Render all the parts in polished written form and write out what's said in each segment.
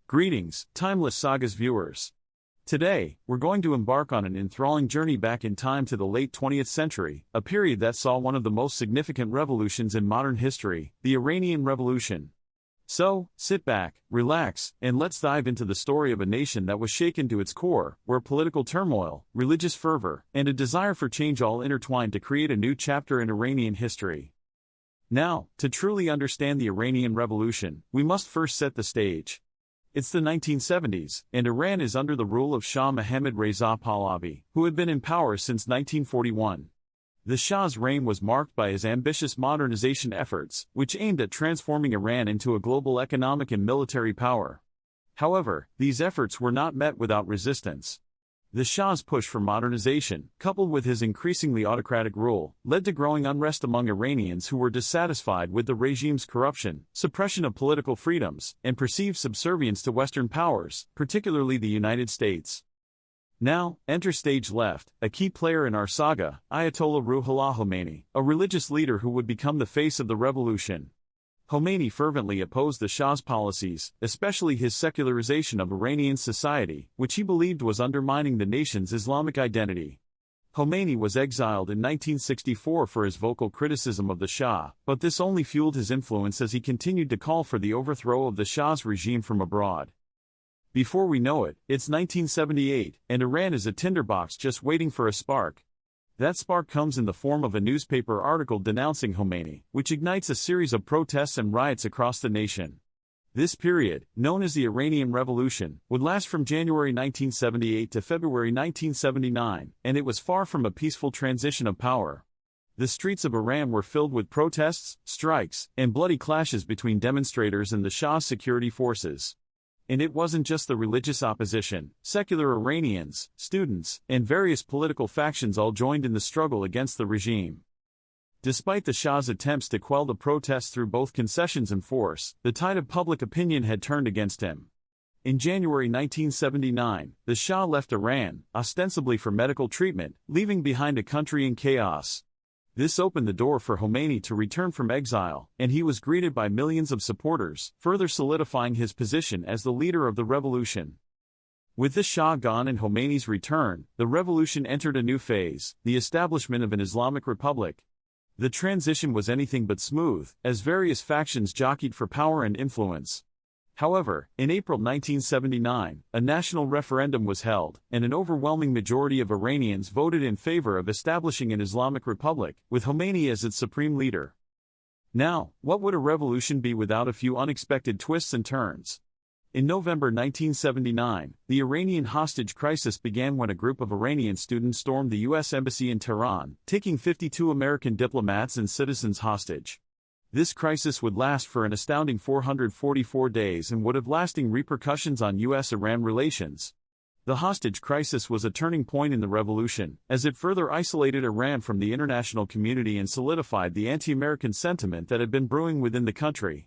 Greetings, Timeless Sagas viewers. Today, we're going to embark on an enthralling journey back in time to the late 20th century, a period that saw one of the most significant revolutions in modern history, the Iranian Revolution. So, sit back, relax, and let's dive into the story of a nation that was shaken to its core, where political turmoil, religious fervor, and a desire for change all intertwined to create a new chapter in Iranian history. Now, to truly understand the Iranian Revolution, we must first set the stage. It's the 1970s, and Iran is under the rule of Shah Mohammad Reza Pahlavi, who had been in power since 1941. The Shah's reign was marked by his ambitious modernization efforts, which aimed at transforming Iran into a global economic and military power. However, these efforts were not met without resistance. The Shah's push for modernization, coupled with his increasingly autocratic rule, led to growing unrest among Iranians who were dissatisfied with the regime's corruption, suppression of political freedoms, and perceived subservience to Western powers, particularly the United States. Now, enter stage left, a key player in our saga, Ayatollah Khomeini, a religious leader who would become the face of the revolution. Khomeini fervently opposed the Shah's policies, especially his secularization of Iranian society, which he believed was undermining the nation's Islamic identity. Khomeini was exiled in 1964 for his vocal criticism of the Shah, but this only fueled his influence as he continued to call for the overthrow of the Shah's regime from abroad. Before we know it, it's 1978, and Iran is a tinderbox just waiting for a spark. That spark comes in the form of a newspaper article denouncing Khomeini, which ignites a series of protests and riots across the nation. This period, known as the Iranian Revolution, would last from January 1978 to February 1979, and it was far from a peaceful transition of power. The streets of Iran were filled with protests, strikes, and bloody clashes between demonstrators and the Shah's security forces. And it wasn't just the religious opposition. Secular Iranians, students, and various political factions all joined in the struggle against the regime. Despite the Shah's attempts to quell the protests through both concessions and force, the tide of public opinion had turned against him. In January 1979, the Shah left Iran, ostensibly for medical treatment, leaving behind a country in chaos. This opened the door for Khomeini to return from exile, and he was greeted by millions of supporters, further solidifying his position as the leader of the revolution. With the Shah gone and Khomeini's return, the revolution entered a new phase, the establishment of an Islamic republic. The transition was anything but smooth, as various factions jockeyed for power and influence. However, in April 1979, a national referendum was held, and an overwhelming majority of Iranians voted in favor of establishing an Islamic republic, with Khomeini as its supreme leader. Now, what would a revolution be without a few unexpected twists and turns? In November 1979, the Iranian hostage crisis began when a group of Iranian students stormed the U.S. Embassy in Tehran, taking 52 American diplomats and citizens hostage. This crisis would last for an astounding 444 days and would have lasting repercussions on U.S.-Iran relations. The hostage crisis was a turning point in the revolution, as it further isolated Iran from the international community and solidified the anti-American sentiment that had been brewing within the country.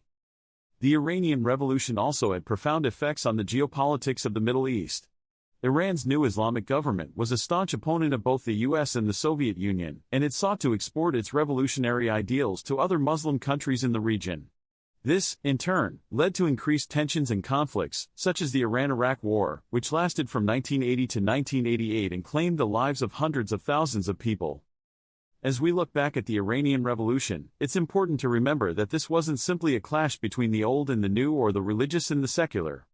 The Iranian Revolution also had profound effects on the geopolitics of the Middle East. Iran's new Islamic government was a staunch opponent of both the US and the Soviet Union, and it sought to export its revolutionary ideals to other Muslim countries in the region. This, in turn, led to increased tensions and conflicts, such as the Iran-Iraq War, which lasted from 1980 to 1988 and claimed the lives of hundreds of thousands of people. As we look back at the Iranian Revolution, it's important to remember that this wasn't simply a clash between the old and the new or the religious and the secular.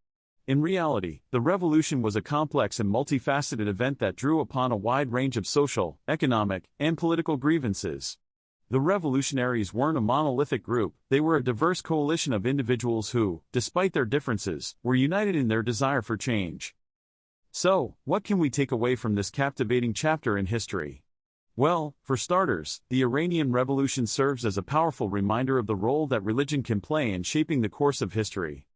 In reality, the revolution was a complex and multifaceted event that drew upon a wide range of social, economic, and political grievances. The revolutionaries weren't a monolithic group, they were a diverse coalition of individuals who, despite their differences, were united in their desire for change. So, what can we take away from this captivating chapter in history? Well, for starters, the Iranian Revolution serves as a powerful reminder of the role that religion can play in shaping the course of history.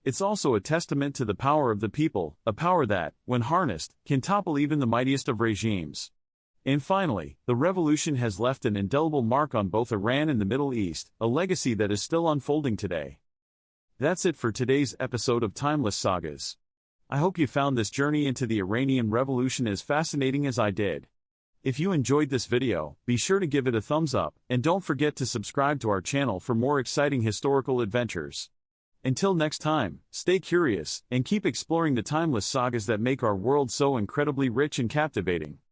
It's also a testament to the power of the people, a power that, when harnessed, can topple even the mightiest of regimes. And finally, the revolution has left an indelible mark on both Iran and the Middle East, a legacy that is still unfolding today. That's it for today's episode of Timeless Sagas. I hope you found this journey into the Iranian Revolution as fascinating as I did. If you enjoyed this video, be sure to give it a thumbs up, and don't forget to subscribe to our channel for more exciting historical adventures. Until next time, stay curious, and keep exploring the timeless sagas that make our world so incredibly rich and captivating.